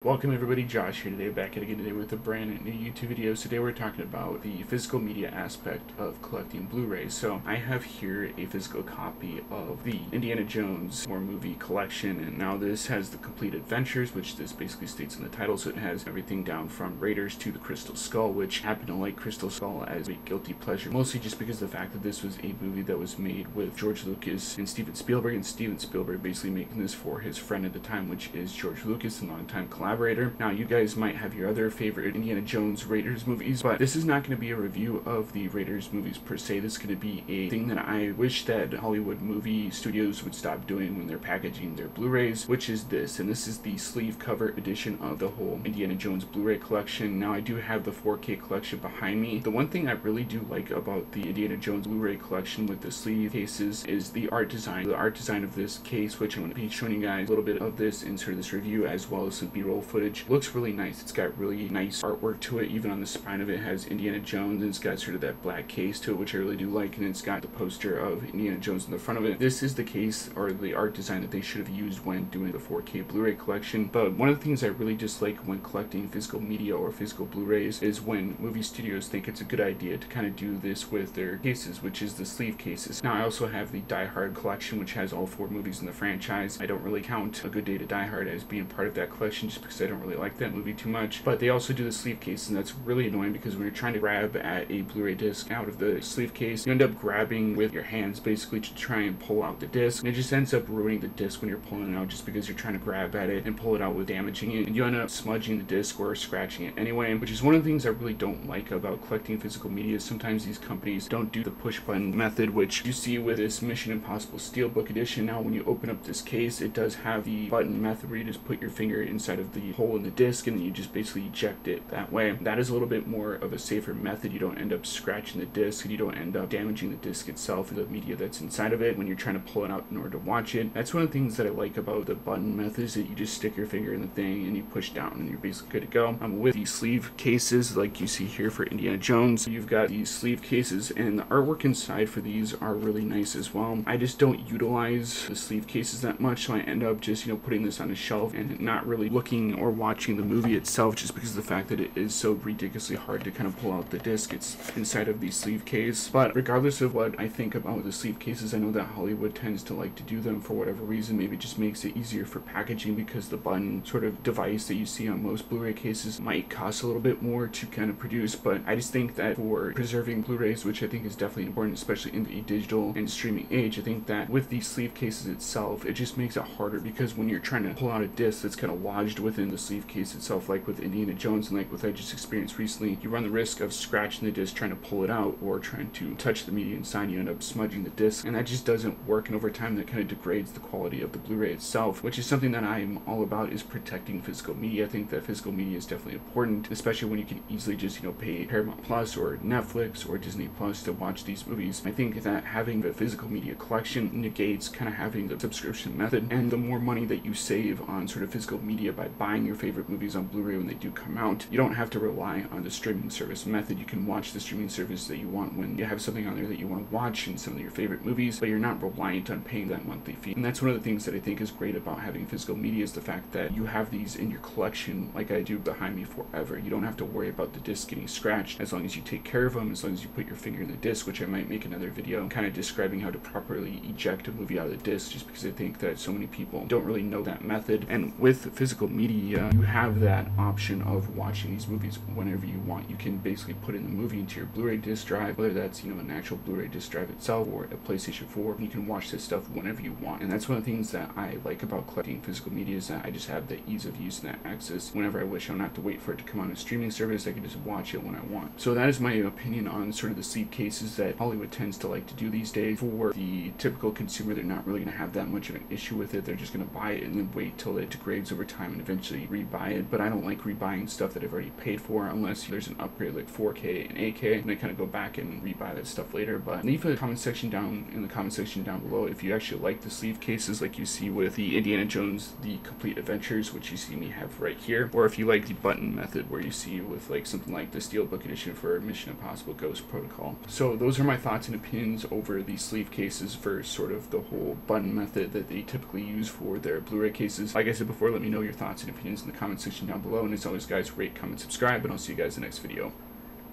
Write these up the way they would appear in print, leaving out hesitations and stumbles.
Welcome everybody, Josh here today, back at again today with a brand new YouTube video. So today we're talking about the physical media aspect of collecting Blu-rays. So I have here a physical copy of the Indiana Jones war movie collection, and now this has the complete adventures, which this basically states in the title. So it has everything down from Raiders to the Crystal Skull, which I happen to like Crystal Skull as a guilty pleasure, mostly just because of the fact that this was a movie that was made with George Lucas and Steven Spielberg, and Steven Spielberg basically making this for his friend at the time, which is George Lucas, and longtime collaborator. Now, you guys might have your other favorite Indiana Jones Raiders movies, but this is not going to be a review of the Raiders movies per se. This is going to be a thing that I wish that Hollywood movie studios would stop doing when they're packaging their Blu-rays, which is this. And this is the sleeve cover edition of the whole Indiana Jones Blu-ray collection. Now, I do have the 4K collection behind me. The one thing I really do like about the Indiana Jones Blu-ray collection with the sleeve cases is the art design. The art design of this case, which I'm going to be showing you guys a little bit of this in sort of this review, as well as some B-roll footage, looks really nice. It's got really nice artwork to it. Even on the spine of it has Indiana Jones, and it's got sort of that black case to it, which I really do like, and it's got the poster of Indiana Jones in the front of it. This is the case or the art design that they should have used when doing the 4K Blu-ray collection. But one of the things I really dislike when collecting physical media or physical Blu-rays is when movie studios think it's a good idea to kind of do this with their cases, which is the sleeve cases. Now, I also have the Die Hard collection, which has all 4 movies in the franchise. I don't really count A Good Day to Die Hard as being part of that collection just because I don't really like that movie too much. But they also do the sleeve case, and that's really annoying because when you're trying to grab at a Blu-ray disc out of the sleeve case, you end up grabbing with your hands basically to try and pull out the disc, and it just ends up ruining the disc when you're pulling it out, just because you're trying to grab at it and pull it out with damaging it, and you end up smudging the disc or scratching it anyway, which is one of the things I really don't like about collecting physical media. Sometimes these companies don't do the push button method, which you see with this Mission Impossible Steelbook edition. Now, when you open up this case, it does have the button method where you just put your finger inside of the hole in the disc and then you just basically eject it that way. That is a little bit more of a safer method. You don't end up scratching the disc, and you don't end up damaging the disc itself and the media that's inside of it when you're trying to pull it out in order to watch it. That's one of the things that I like about the button method, is that you just stick your finger in the thing and you push down and you're basically good to go. With these sleeve cases like you see here for Indiana Jones, you've got these sleeve cases, and the artwork inside for these are really nice as well. I just don't utilize the sleeve cases that much, so I end up just, putting this on a shelf and not really looking or watching the movie itself, just because of the fact that it is so ridiculously hard to kind of pull out the disc. It's inside of the sleeve case. But regardless of what I think about the sleeve cases, I know that Hollywood tends to like to do them for whatever reason. Maybe it just makes it easier for packaging, because the button sort of device that you see on most Blu-ray cases might cost a little bit more to kind of produce. But I just think that for preserving Blu-rays, which I think is definitely important, especially in the digital and streaming age, I think that with these sleeve cases itself, it just makes it harder, because when you're trying to pull out a disc that's kind of lodged within the sleeve case itself, like with Indiana Jones and like what I just experienced recently, you run the risk of scratching the disc trying to pull it out, or trying to touch the media inside. You end up smudging the disc, and that just doesn't work, and over time that kind of degrades the quality of the Blu-ray itself, which is something that I'm all about, is protecting physical media. I think that physical media is definitely important, especially when you can easily just pay Paramount Plus or Netflix or Disney Plus to watch these movies. I think that having the physical media collection negates kind of having the subscription method, and the more money that you save on sort of physical media by buying your favorite movies on Blu-ray when they do come out, you don't have to rely on the streaming service method. You can watch the streaming service that you want when you have something on there that you want to watch and some of your favorite movies, but you're not reliant on paying that monthly fee. And that's one of the things that I think is great about having physical media, is the fact that you have these in your collection, like I do behind me, forever. You don't have to worry about the disc getting scratched, as long as you take care of them, as long as you put your finger in the disc, which I might make another video kind of describing how to properly eject a movie out of the disc, just because I think that so many people don't really know that method. And with physical media, you have that option of watching these movies whenever you want. You can basically put in the movie into your Blu-ray disc drive, whether that's an actual Blu-ray disc drive itself or a PlayStation 4, and you can watch this stuff whenever you want. And that's one of the things that I like about collecting physical media, is that I just have the ease of use and that access whenever I wish. I don't have to wait for it to come on a streaming service. I can just watch it when I want. So that is my opinion on sort of the sleeve cases that Hollywood tends to like to do these days. For the typical consumer, they're not really going to have that much of an issue with it. They're just going to buy it and then wait till it degrades over time and eventually rebuy it. But I don't like rebuying stuff that I've already paid for, unless there's an upgrade like 4K and 8K, and I kind of go back and rebuy that stuff later. But leave a comment section down in the comment section down below if you actually like the sleeve cases like you see with the Indiana Jones The Complete Adventures, which you see me have right here, or if you like the button method where you see with like something like the Steelbook edition for Mission Impossible Ghost Protocol. So those are my thoughts and opinions over the sleeve cases versus sort of the whole button method that they typically use for their Blu-ray cases. Like I said before, let me know your thoughts and and opinions in the comment section down below. And as always, guys, rate, comment, subscribe, and I'll see you guys in the next video.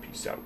Peace out.